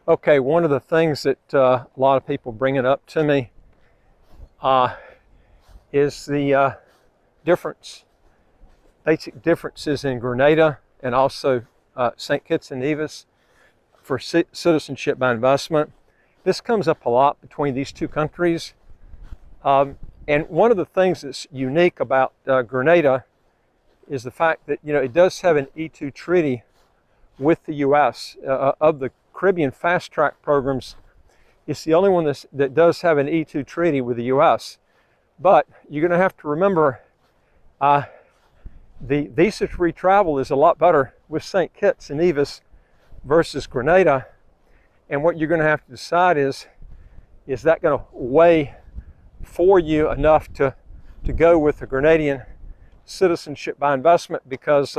Okay, one of the things that a lot of people bring it up to me is the basic differences in Grenada and also St. Kitts and Nevis for citizenship by investment. This comes up a lot between these two countries. And one of the things that's unique about Grenada is the fact that, it does have an E2 treaty with the U.S. Of the Caribbean fast track programs, it's the only one that does have an E2 treaty with the U.S. But you're going to have to remember the visa-free travel is a lot better with St. Kitts and Nevis versus Grenada. And what you're going to have to decide is that going to weigh for you enough to go with the Grenadian citizenship by investment because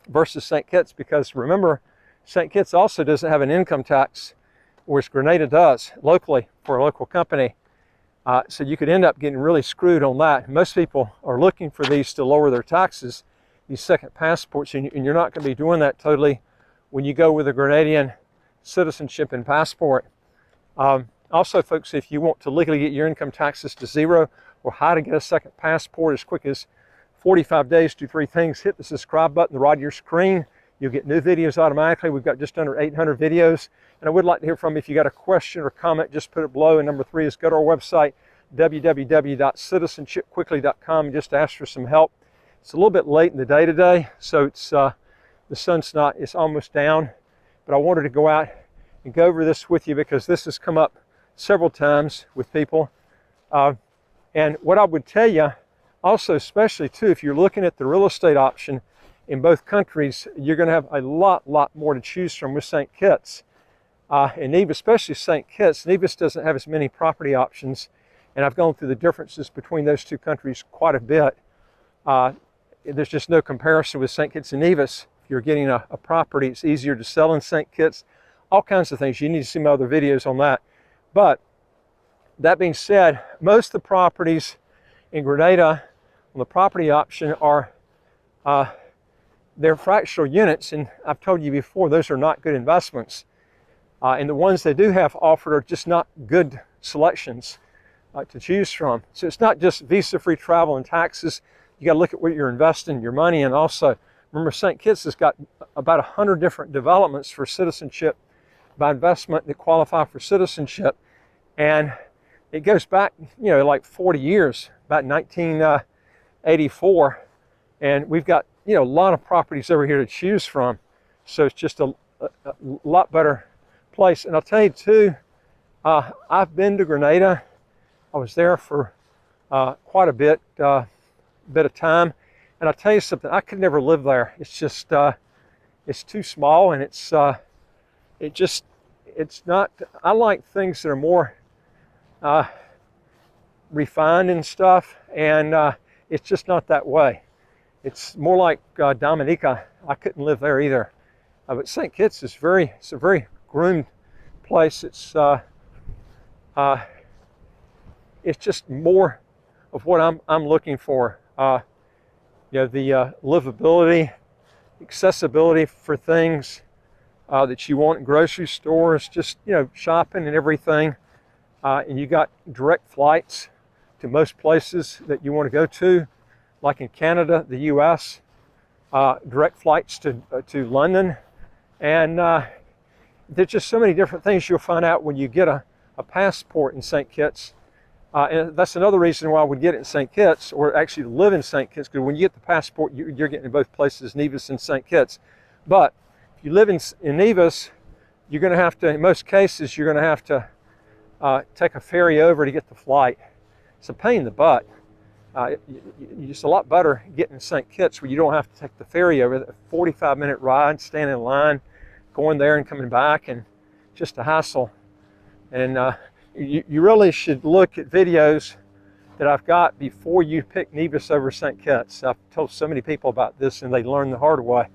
versus St. Kitts, because remember, St. Kitts also doesn't have an income tax, whereas Grenada does locally for a local company. So you could end up getting really screwed on that. Most people are looking for these to lower their taxes, these second passports, and you're not going to be doing that totally when you go with a Grenadian citizenship and passport. Also, folks, if you want to legally get your income taxes to zero or how to get a second passport as quick as 45 days, do three things. Hit the subscribe button, the right of your screen. You'll get new videos automatically. We've got just under 800 videos. And I would like to hear from you. If you got a question or comment, just put it below. And number 3 is go to our website, www.citizenshipquickly.com, and just ask for some help. It's a little bit late in the day today, so it's the sun's it's almost down. But I wanted to go out and go over this with you because this has come up several times with people. And what I would tell you also, especially too, if you're looking at the real estate option in both countries, you're going to have a lot more to choose from with St. Kitts. And Nevis, especially St. Kitts, Nevis doesn't have as many property options. And I've gone through the differences between those two countries quite a bit. There's just no comparison with St. Kitts and Nevis. If you're getting a property, it's easier to sell in St. Kitts. All kinds of things. You need to see my other videos on that. But that being said, most of the properties in Grenada on the property option are they're fractional units, and I've told you before, those are not good investments. And the ones they do have offered are just not good selections to choose from. So it's not just visa-free travel and taxes. You got to look at where you're investing your money, and also remember St. Kitts has got about 100 different developments for citizenship by investment that qualify for citizenship, and it goes back, like 40 years, about 1984, and we've got a lot of properties over here to choose from. So it's just a lot better place. And I'll tell you too, I've been to Grenada. I was there for quite a bit of time, and I'll tell you something, I could never live there. It's just it's too small, and it's not, I like things that are more refined and stuff, and it's just not that way. It's more like Dominica. I couldn't live there either. But St. Kitts is it's a very groomed place. It's just more of what I'm looking for. The livability, accessibility for things that you want in grocery stores, just shopping and everything. And you got direct flights to most places that you want to go to, like in Canada, the U.S., direct flights to London. And there's just so many different things you'll find out when you get a passport in St. Kitts. And that's another reason why I would get it in St. Kitts, or actually live in St. Kitts, because when you get the passport, you're getting in both places, Nevis and St. Kitts. But if you live in Nevis, you're going to have to, in most cases, you're going to have to take a ferry over to get the flight. It's a pain in the butt. It's a lot better getting to St. Kitts where you don't have to take the ferry over. A 45-minute ride, standing in line, going there and coming back, and just a hassle. And you really should look at videos that I've got before you pick Nevis over St. Kitts. I've told so many people about this, and they learn the hard way.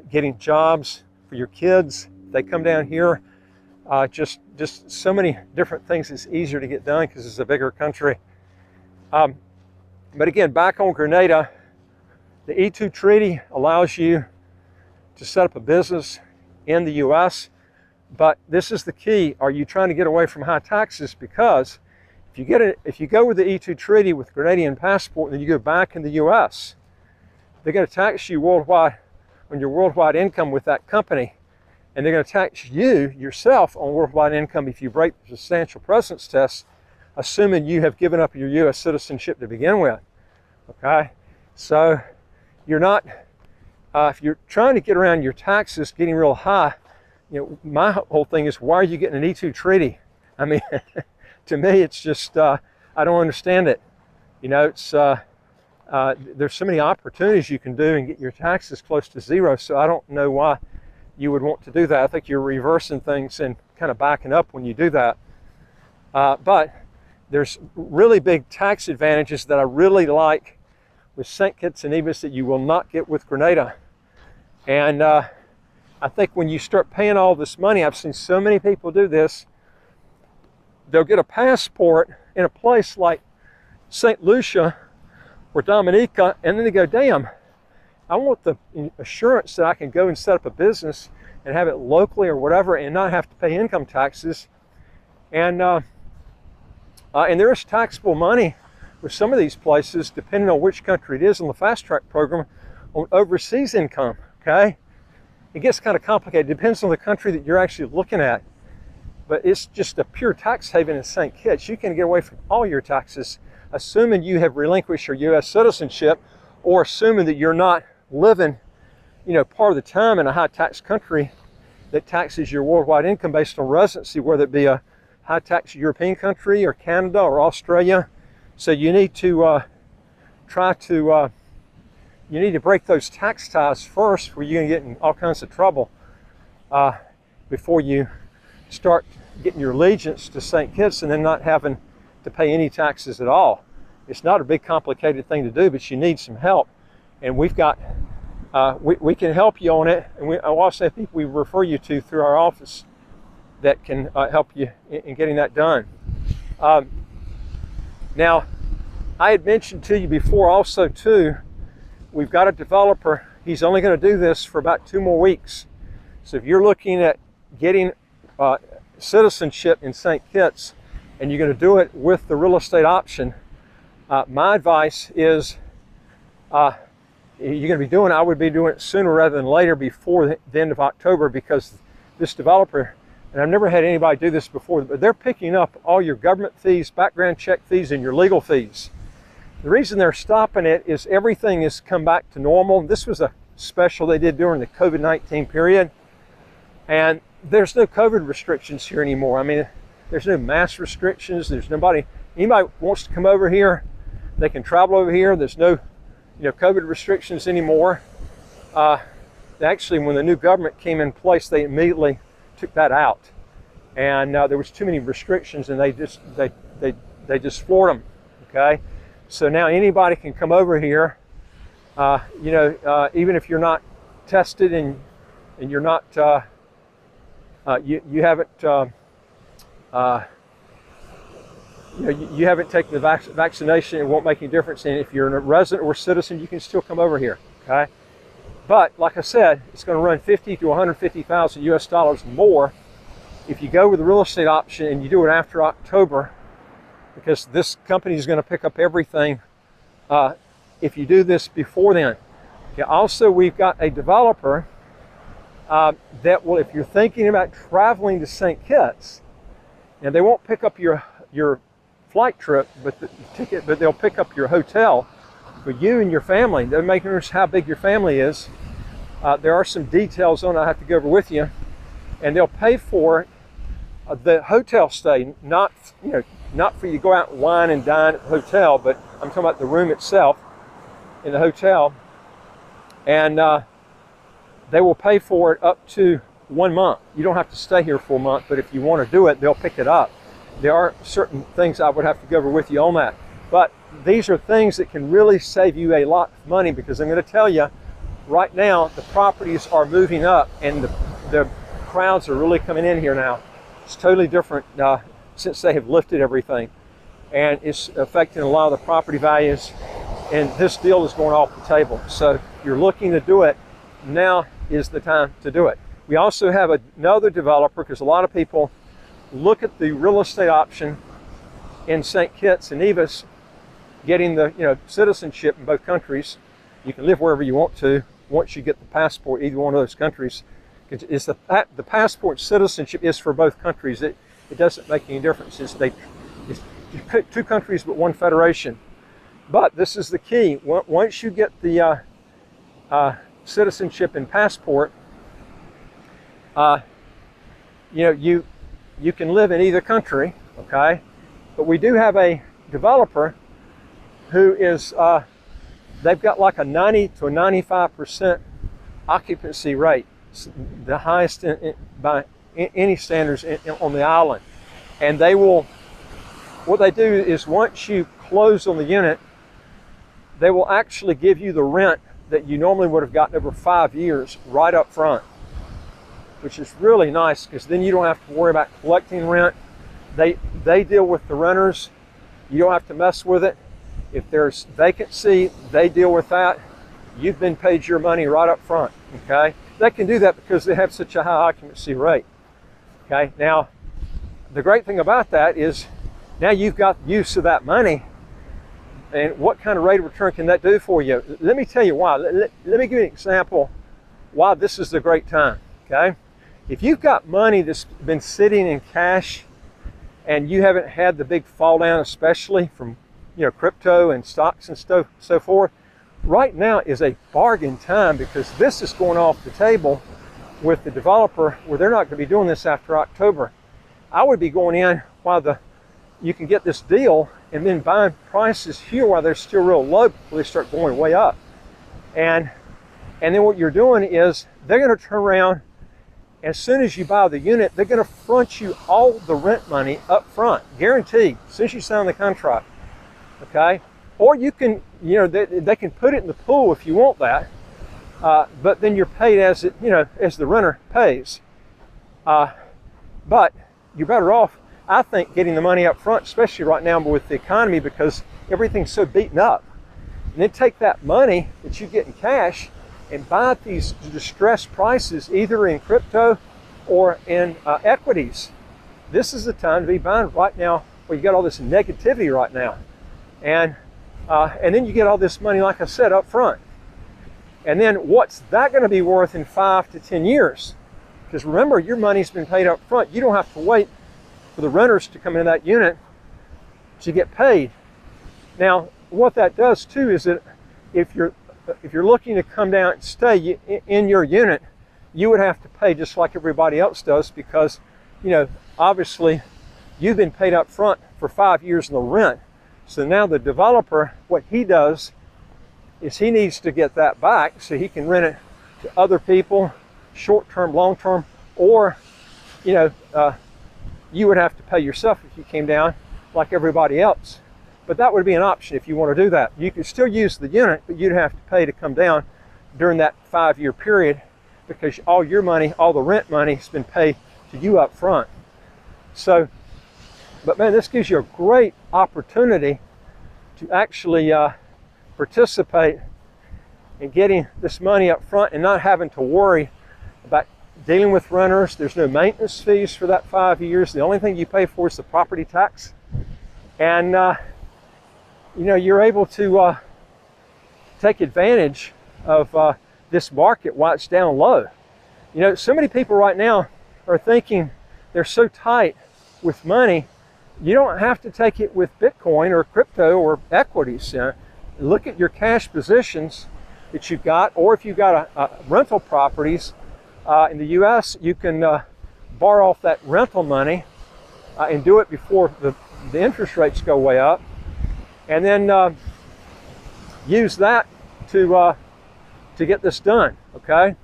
Getting jobs for your kids, they come down here. Just so many different things. It's easier to get done because it's a bigger country. But again, back on Grenada, the E2 treaty allows you to set up a business in the U.S., But this is the key. Are you trying to get away from high taxes? Because if you go with the E2 treaty with Grenadian passport and then you go back in the US, they're going to tax you worldwide on your worldwide income with that company. And they're going to tax you yourself on worldwide income if you break the substantial presence test, assuming you have given up your US citizenship to begin with. Okay? So you're not, if you're trying to get around your taxes getting real high, you know, my whole thing is, why are you getting an E2 treaty? I mean, to me, it's just, I don't understand it. You know, it's, there's so many opportunities you can do and get your taxes close to zero, so I don't know why you would want to do that. I think you're reversing things and kind of backing up when you do that. But there's really big tax advantages that I really like with St. Kitts and Nevis that you will not get with Grenada. And I think when you start paying all this money, I've seen so many people do this, they'll get a passport in a place like St. Lucia or Dominica, and then they go, damn, I want the assurance that I can go and set up a business and have it locally or whatever and not have to pay income taxes. And there is taxable money with some of these places, depending on which country it is on the fast track program, on overseas income, okay? It gets kind of complicated. It depends on the country that you're actually looking at. But it's just a pure tax haven in St. Kitts. You can get away from all your taxes, assuming you have relinquished your U.S. citizenship, or assuming that you're not living, you know, part of the time in a high tax country that taxes your worldwide income based on residency, whether it be a high tax European country or Canada or Australia. So you need to you need to break those tax ties first, where you're going to get in all kinds of trouble before you start getting your allegiance to St. Kitts and then not having to pay any taxes at all. It's not a big complicated thing to do, but you need some help. And we've got, we can help you on it. And I also have people we refer you to through our office that can help you in getting that done. Now, I had mentioned to you before also too, we've got a developer. He's only going to do this for about 2 more weeks. So if you're looking at getting citizenship in St. Kitts and you're going to do it with the real estate option, my advice is you're going to be doing, I would be doing it sooner rather than later, before the end of October, because this developer, and I've never had anybody do this before, but they're picking up all your government fees, background check fees, and your legal fees. The reason they're stopping it is everything has come back to normal. This was a special they did during the COVID-19 period, and there's no COVID restrictions here anymore. I mean, there's no mass restrictions. There's anybody wants to come over here, they can travel over here. There's no, COVID restrictions anymore. Actually, when the new government came in place, they immediately took that out, and there was too many restrictions, and they just floored them. Okay, so now anybody can come over here. Even if you're not tested and you're not you haven't you haven't taken the vaccination, it won't make any difference. And if you're a resident or citizen, you can still come over here. Okay, but like I said, it's going to run $50,000 to $150,000 US more if you go with the real estate option and you do it after October, because this company is going to pick up everything if you do this before then. Okay, also, we've got a developer that will, if you're thinking about traveling to St. Kitts, and they won't pick up your flight trip, but the ticket, but they'll pick up your hotel for you and your family. They're making sure how big your family is. There are some details on it I have to go over with you, and they'll pay for the hotel stay, not for you to go out and wine and dine at the hotel, but I'm talking about the room itself in the hotel, and they will pay for it up to 1 month. You don't have to stay here for a month, but if you want to do it, they'll pick it up. There are certain things I would have to go over with you on that, but these are things that can really save you a lot of money, because I'm going to tell you right now, the properties are moving up and the crowds are really coming in here now. It's totally different since they have lifted everything, and it's affecting a lot of the property values, and this deal is going off the table. So if you're looking to do it, now is the time to do it. We also have another developer, because a lot of people look at the real estate option in St. Kitts and Nevis, getting the citizenship in both countries. You can live wherever you want to once you get the passport, either one of those countries. It's the passport citizenship is for both countries. It doesn't make any difference. It's two countries but one federation. But this is the key. Once you get the citizenship and passport, you can live in either country, okay? But we do have a developer who is, they've got like a 90 to a 95% occupancy rate, the highest by any standards on the island. And they will, what they do is once you close on the unit, they will actually give you the rent that you normally would have gotten over 5 years right up front, which is really nice, because then you don't have to worry about collecting rent. They deal with the renters. You don't have to mess with it. If there's vacancy, they deal with that. You've been paid your money right up front, okay? They can do that because they have such a high occupancy rate, okay? Now, the great thing about that is now you've got use of that money. And what kind of rate of return can that do for you? Let me tell you why. Let me give you an example why this is a great time, okay? If you've got money that's been sitting in cash and you haven't had the big fall down, especially from crypto and stocks and so forth, right now is a bargain time, because this is going off the table with the developer where they're not going to be doing this after October. I would be going in while you can get this deal and then buying prices here while they're still real low before they start going way up. And then what you're doing is they're going to turn around, as soon as you buy the unit, they're going to front you all the rent money up front, guaranteed, as soon as you sign the contract, okay? Or you can, they can put it in the pool if you want that, but then you're paid as the renter pays. But you're better off, I think, getting the money up front, especially right now with the economy, because everything's so beaten up. And then take that money that you get in cash and buy at these distressed prices, either in crypto or in equities. This is the time to be buying right now, where you got all this negativity right now. And then you get all this money, like I said, up front. And then what's that going to be worth in 5 to 10 years? Because remember, your money's been paid up front. You don't have to wait for the renters to come into that unit to get paid. Now, what that does too is that if you're looking to come down and stay in your unit, you would have to pay just like everybody else does, because obviously you've been paid up front for 5 years in the rent. So now the developer, what he does is he needs to get that back so he can rent it to other people, short-term, long-term, or you would have to pay yourself if you came down like everybody else. But that would be an option if you want to do that. You could still use the unit, but you'd have to pay to come down during that 5-year period, because all your money, all the rent money, has been paid to you up front. So, but man, this gives you a great opportunity to actually participate in getting this money up front and not having to worry about dealing with renters. There's no maintenance fees for that 5 years. The only thing you pay for is the property tax. And you're able to take advantage of this market while it's down low. So many people right now are thinking they're so tight with money. You don't have to take it with Bitcoin or crypto or equities. Look at your cash positions that you've got, or if you've got rental properties in the U.S., you can borrow off that rental money and do it before the interest rates go way up, and then use that to get this done, okay?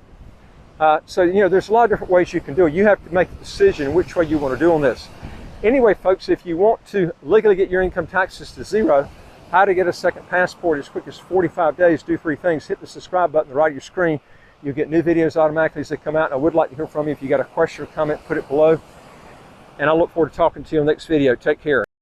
So, there's a lot of different ways you can do it. You have to make a decision which way you want to do on this. Anyway, folks, if you want to legally get your income taxes to zero, how to get a second passport as quick as 45 days, do 3 things. Hit the subscribe button on the right of your screen. You'll get new videos automatically as they come out. And I would like to hear from you. If you got a question or comment, put it below. And I look forward to talking to you in the next video. Take care.